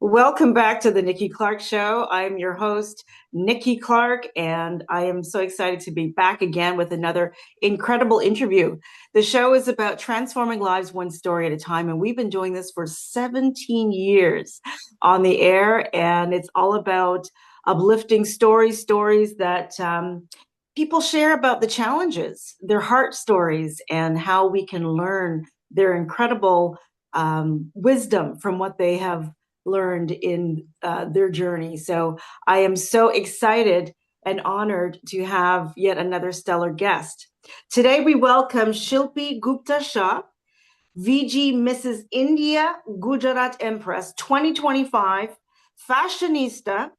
Welcome back to the Nikki Clarke Show. I'm your host, Nikki Clarke, and I am so excited to be back again with another incredible interview. The show is about transforming lives one story at a time, and we've been doing this for 17 years on the air, and it's all about uplifting stories that people share about the challenges, their heart stories, and how we can learn their incredible wisdom from what they have learned in their journey. So I am so excited and honored to have yet another stellar guest. Today we welcome Shilpi Gupta Shah, VG Mrs India Gujarat Empress 2025, fashionista,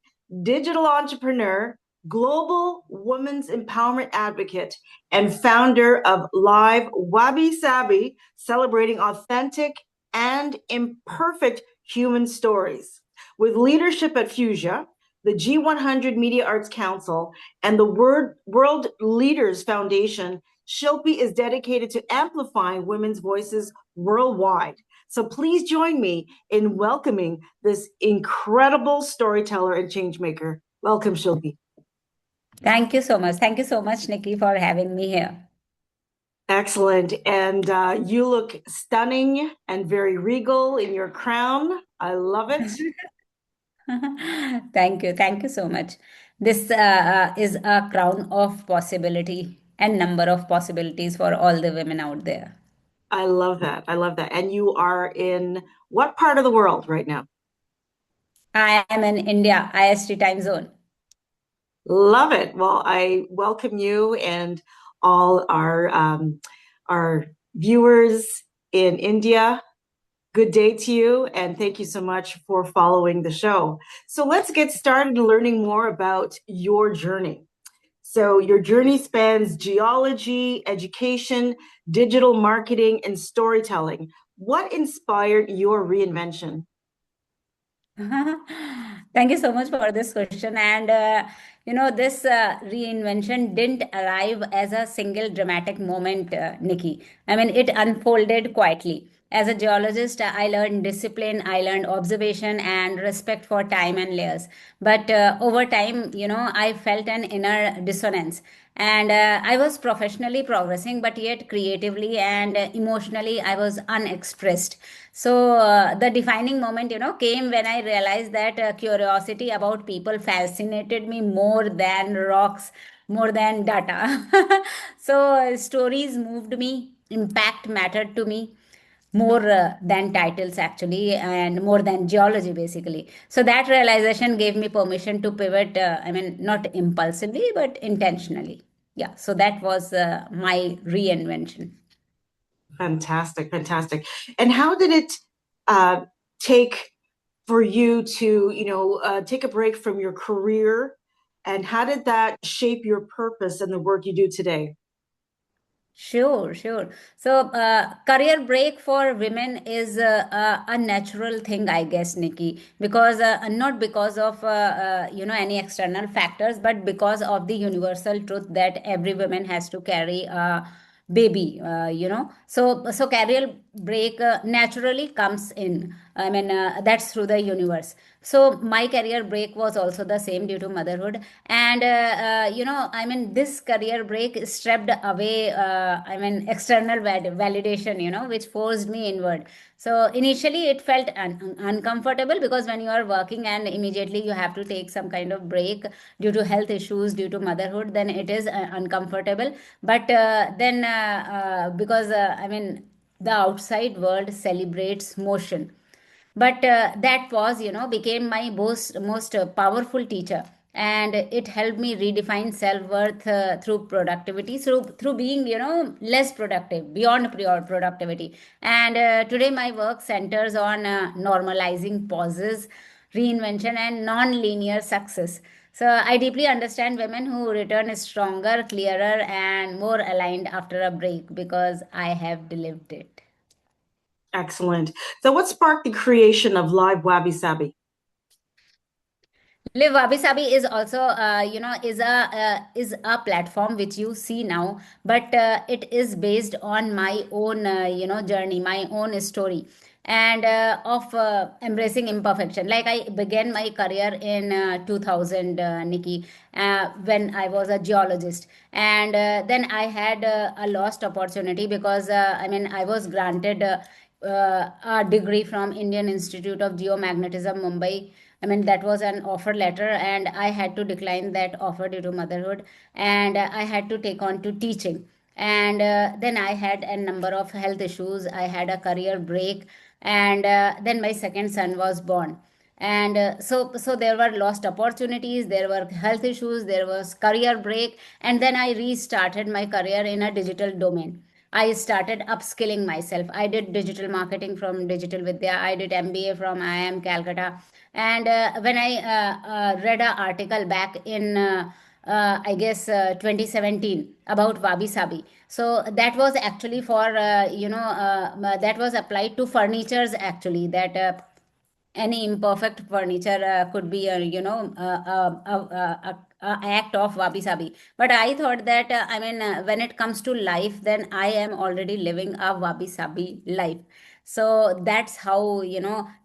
digital entrepreneur, global women's empowerment advocate, and founder of Live Wabi Sabi, celebrating authentic and imperfect human stories. With leadership at Fuchsia, the G100 Media Arts Council, and the World Leaders Foundation, Shilpi is dedicated to amplifying women's voices worldwide. So please join me in welcoming this incredible storyteller and changemaker. Welcome, Shilpi. Thank you so much. Thank you so much, Nikki, for having me here. Excellent. And you look stunning and very regal in your crown. I love it. Thank you. Thank you so much. This is a crown of possibility and number of possibilities for all the women out there. I love that. I love that. And you are in what part of the world right now? I am in India, IST time zone. Love it. Well, I welcome you and all our viewers in India. Good day to you, and thank you so much for following the show. So let's get started learning more about your journey. So your journey spans geology, education, digital marketing, and storytelling. What inspired your reinvention? Thank you so much for this question. And this reinvention didn't arrive as a single dramatic moment, Nikki. I mean, it unfolded quietly. As a geologist, I learned discipline, I learned observation and respect for time and layers. But over time, I felt an inner dissonance. And I was professionally progressing, but yet creatively and emotionally, I was unexpressed. So the defining moment, came when I realized that curiosity about people fascinated me more than rocks, more than data. So stories moved me, impact mattered to me more than titles actually, and more than geology basically. So that realization gave me permission to pivot. I mean, not impulsively, but intentionally. Yeah. So that was my reinvention. Fantastic, fantastic. And how did it uh, take for you to, take a break from your career? And how did that shape your purpose and the work you do today? Sure, sure. So, career break for women is a natural thing, I guess, Nikki, because not because of any external factors, but because of the universal truth that every woman has to carry a baby. So career break naturally comes in. I mean, that's through the universe. So my career break was also the same due to motherhood, and I mean, this career break stripped away. I mean, external validation, which forced me inward. So initially, it felt uncomfortable because when you are working and immediately you have to take some kind of break due to health issues, due to motherhood, then it is uncomfortable. But then, because I mean, the outside world celebrates motion, but that pause became my most powerful teacher, and it helped me redefine self-worth through productivity, through being less productive beyond prior productivity. And today my work centers on normalizing pauses, reinvention, and non-linear success. So I deeply understand women who return stronger, clearer, and more aligned after a break because I have lived it. Excellent. So what sparked the creation of Live Wabi Sabi? Live Wabi Sabi is also, is a platform which you see now, but it is based on my own, journey, my own story. and of embracing imperfection. Like I began my career in 2000, Nikki, when I was a geologist, and then I had a lost opportunity because I was granted a degree from Indian Institute of Geomagnetism, Mumbai. That was an offer letter, and I had to decline that offer due to motherhood, and I had to take on to teaching. And then I had a number of health issues. I had a career break, and then my second son was born. And so there were lost opportunities, there were health issues, there was career break, and then I restarted my career in a digital domain. I started upskilling myself. I did digital marketing from Digital Vidya. I did MBA from IIM Calcutta. And when I read an article back in, I guess, 2017 about Wabi Sabi. So that was actually for, that was applied to furnitures actually, that any imperfect furniture could be a act of wabi sabi. But I thought that when it comes to life, then I am already living a wabi sabi life. So that's how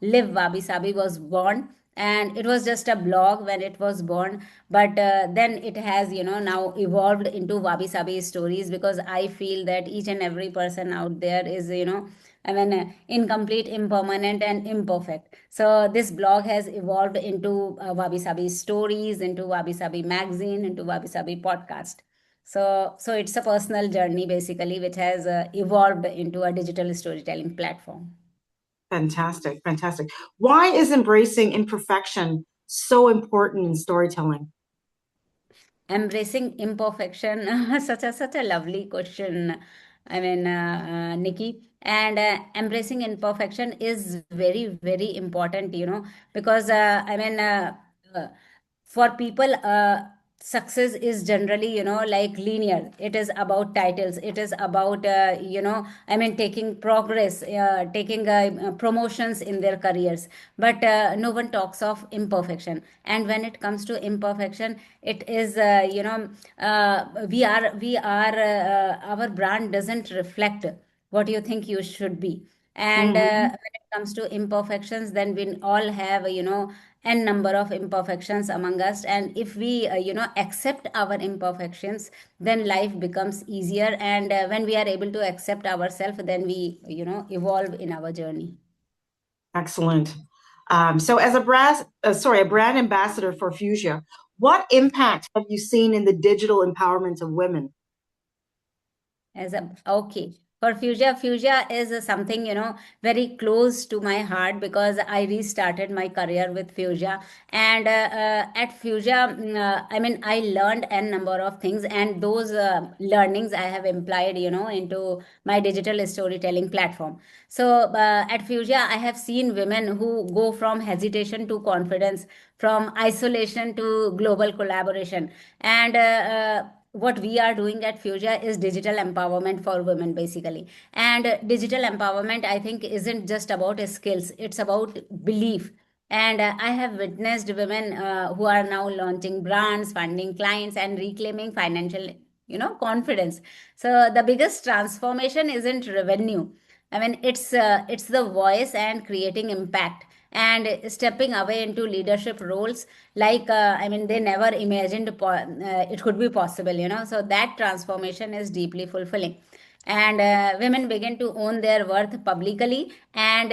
live wabi sabi was born. And it was just a blog when it was born, but then it has now evolved into wabi sabi stories, because I feel that each and every person out there is incomplete, impermanent, and imperfect. So this blog has evolved into Wabi Sabi stories, into Wabi Sabi magazine, into Wabi Sabi podcast. So it's a personal journey basically, which has evolved into a digital storytelling platform. Fantastic, fantastic. Why is embracing imperfection so important in storytelling? Embracing imperfection, such a lovely question. Nikki, and embracing imperfection is very very important, because uh, for people, success is generally like linear. It is about titles, it is about taking progress, taking promotions in their careers. But no one talks of imperfection. And when it comes to imperfection, it is we are our brand doesn't reflect what you think you should be. And Mhm. when it comes to imperfections, then we all have n number of imperfections among us. And if we accept our imperfections, then life becomes easier. And when we are able to accept ourselves, then we evolve in our journey. Excellent. So, as a brand ambassador for Fuchsia, what impact have you seen in the digital empowerment of women? As a okay, for fuchsia is something very close to my heart, because I restarted my career with fuchsia. And at fuchsia, I learned a number of things, and those learnings I have implied into my digital storytelling platform. So at fuchsia, I have seen women who go from hesitation to confidence, from isolation to global collaboration. And what we are doing at Fuchsia is digital empowerment for women, basically. And digital empowerment, I think, isn't just about skills, it's about belief. And I have witnessed women who are now launching brands, funding clients, and reclaiming financial confidence. So the biggest transformation isn't revenue. It's the voice and creating impact, and stepping away into leadership roles, like they never imagined it could be possible. So that transformation is deeply fulfilling. And women begin to own their worth publicly, and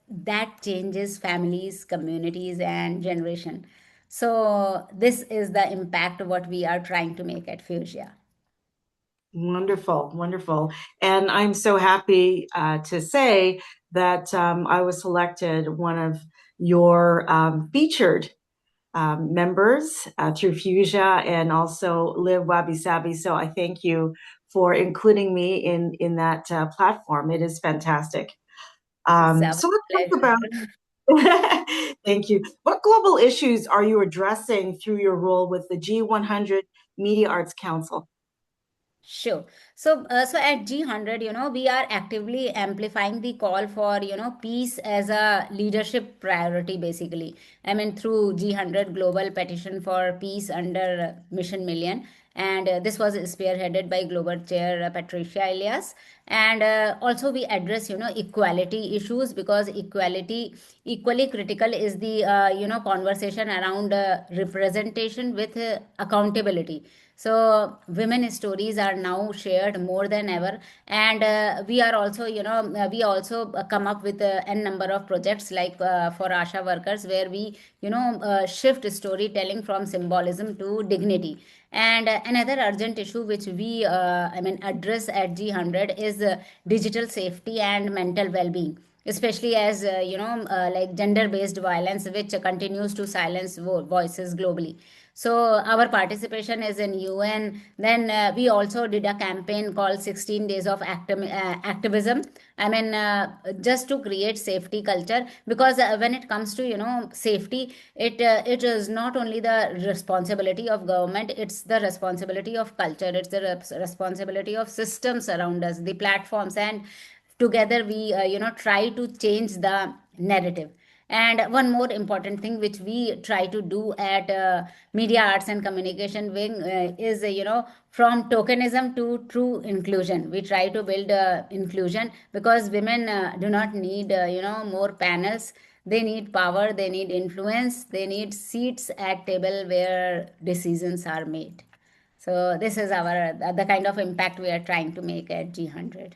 that changes families, communities, and generation. So this is the impact what we are trying to make at Fuchsia. Wonderful, wonderful. And I'm so happy to say that I was selected one of your featured members through Fuchsia and also Live Wabi Sabi. So I thank you for including me in that platform. It is fantastic. It's our So let's talk pleasure. about, thank you. What global issues are you addressing through your role with the G100 Media Arts Council? Sure. So at G100, we are actively amplifying the call for, peace as a leadership priority, basically. Through G100 Global Petition for Peace under Mission Million. And this was spearheaded by Global Chair Patricia Elias. And also we address, equality issues, because equally critical is the conversation around representation with accountability. So women stories are now shared more than ever. And we are also, we also come up with n number of projects, like for Asha workers, where we shift storytelling from symbolism to dignity. And another urgent issue which we address at G100 is digital safety and mental well-being, especially as like gender based violence, which continues to silence voices globally. So our participation is in UN. Then we also did a campaign called 16 days of activism. Just to create safety culture, because when it comes to safety, it is not only the responsibility of government, it's the responsibility of culture, it's the responsibility of systems around us, the platforms. And together we try to change the narrative. And one more important thing which we try to do at Media Arts and Communication wing is from tokenism to true inclusion. We try to build inclusion, because women do not need more panels. They need power, they need influence, they need seats at table where decisions are made. So this is our the kind of impact we are trying to make at G100.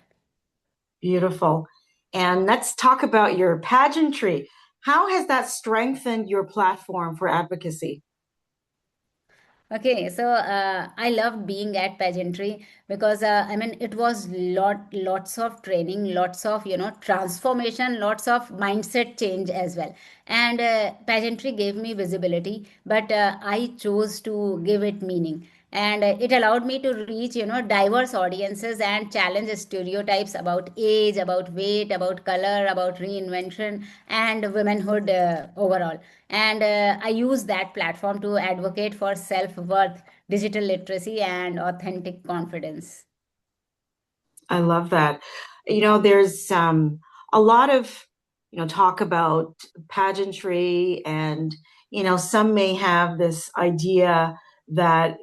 Beautiful. And let's talk about your pageantry. How has that strengthened your platform for advocacy? Okay, so I loved being at pageantry, because it was lots of training, lots of transformation, lots of mindset change as well. And pageantry gave me visibility, but I chose to give it meaning. And it allowed me to reach diverse audiences and challenge stereotypes about age, about weight, about color, about reinvention and womanhood overall. And I use that platform to advocate for self-worth, digital literacy, and authentic confidence. I love that. There's a lot of, talk about pageantry, and, some may have this idea that,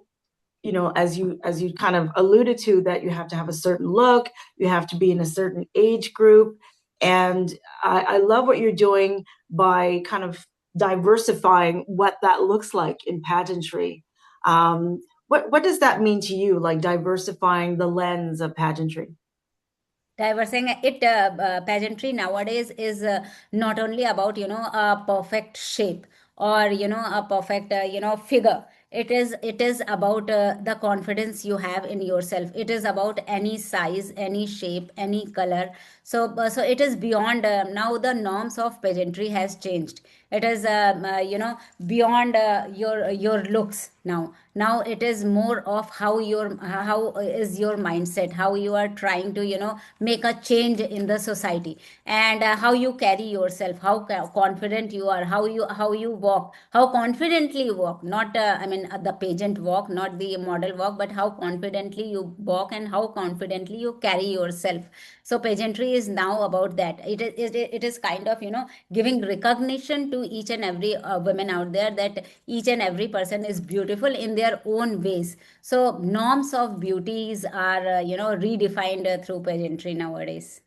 as you kind of alluded to, that you have to have a certain look, you have to be in a certain age group. And I love what you're doing by kind of diversifying what that looks like in pageantry. What does that mean to you, like diversifying the lens of pageantry? Diversing it, pageantry nowadays is not only about a perfect shape, or a perfect figure. It is about the confidence you have in yourself. It is about any size, any shape, any color. So it is beyond, now the norms of pageantry has changed. It is beyond your looks. Now it is more of how is your mindset, how you are trying to make a change in the society. And how you carry yourself, how confident you are, how you walk, how confidently you walk, not the pageant walk, not the model walk, but how confidently you walk and how confidently you carry yourself. So pageantry is now about that. It is kind of giving recognition to each and every woman out there, that each and every person is beautiful in their own ways. So norms of beauties are redefined through pageantry nowadays.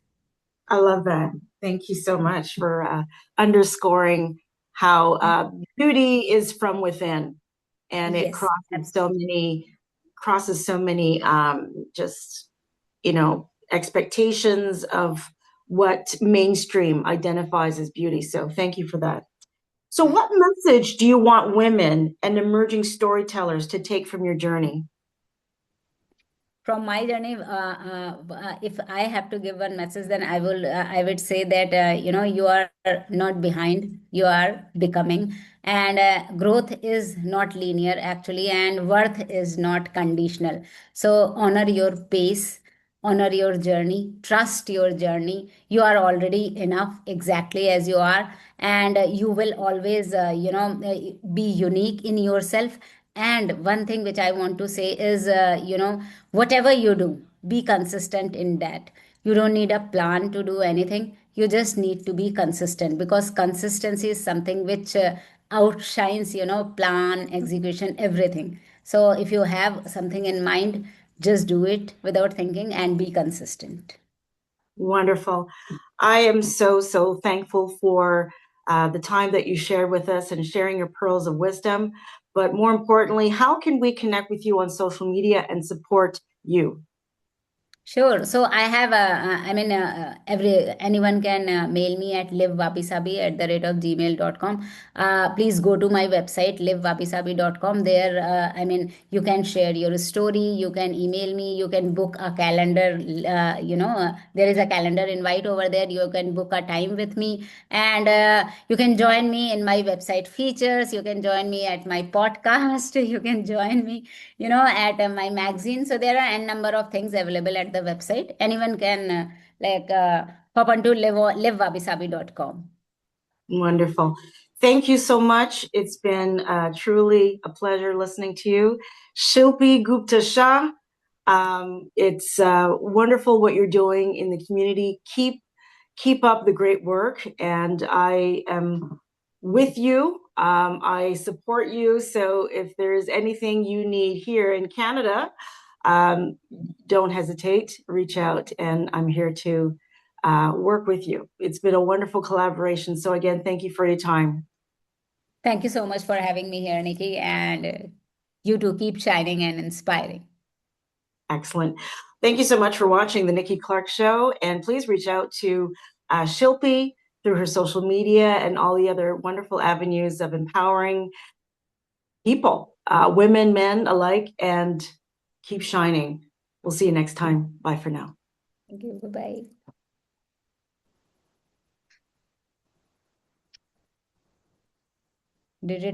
I love that. Thank you so much for underscoring how beauty is from within, and it Yes, absolutely. crosses so many just expectations of what mainstream identifies as beauty. So thank you for that. So, what message do you want women and emerging storytellers to take from your journey? From my journey, if I have to give one message, then I would say that you are not behind, you are becoming. And growth is not linear actually, and worth is not conditional. So honor your pace, honor your journey, trust your journey. You are already enough exactly as you are. And you will always be unique in yourself. And one thing which I want to say is, whatever you do, be consistent in that. You don't need a plan to do anything. You just need to be consistent, because consistency is something which outshines, plan, execution, everything. So if you have something in mind, just do it without thinking and be consistent. Wonderful. I am so, so thankful for the time that you shared with us and sharing your pearls of wisdom. But more importantly, how can we connect with you on social media and support you? Sure. So I have I mean, anyone can mail me at livewabisabi@gmail.com. Please go to my website, livewabisabi.com. There, I mean, you can share your story. You can email me. You can book a calendar. There is a calendar invite over there. You can book a time with me, and you can join me in my website features. You can join me at my podcast. You can join me, at my magazine. So there are n number of things available at the website. Anyone can pop onto livewabisabi.com. Wonderful. Thank you so much. It's been truly a pleasure listening to you. Shilpi Gupta Shah, it's wonderful what you're doing in the community. Keep up the great work, and I am with you. I support you. So if there's anything you need here in Canada, um, don't hesitate, reach out, and I'm here to work with you. It's been a wonderful collaboration. So again, thank you for your time. Thank you so much for having me here, Nikki, and you too keep shining and inspiring. Excellent. Thank you so much for watching the Nikki Clarke Show, and please reach out to Shilpi through her social media and all the other wonderful avenues of empowering people, women, men alike, and keep shining. We'll see you next time. Bye for now. Thank you. Bye-bye. Did it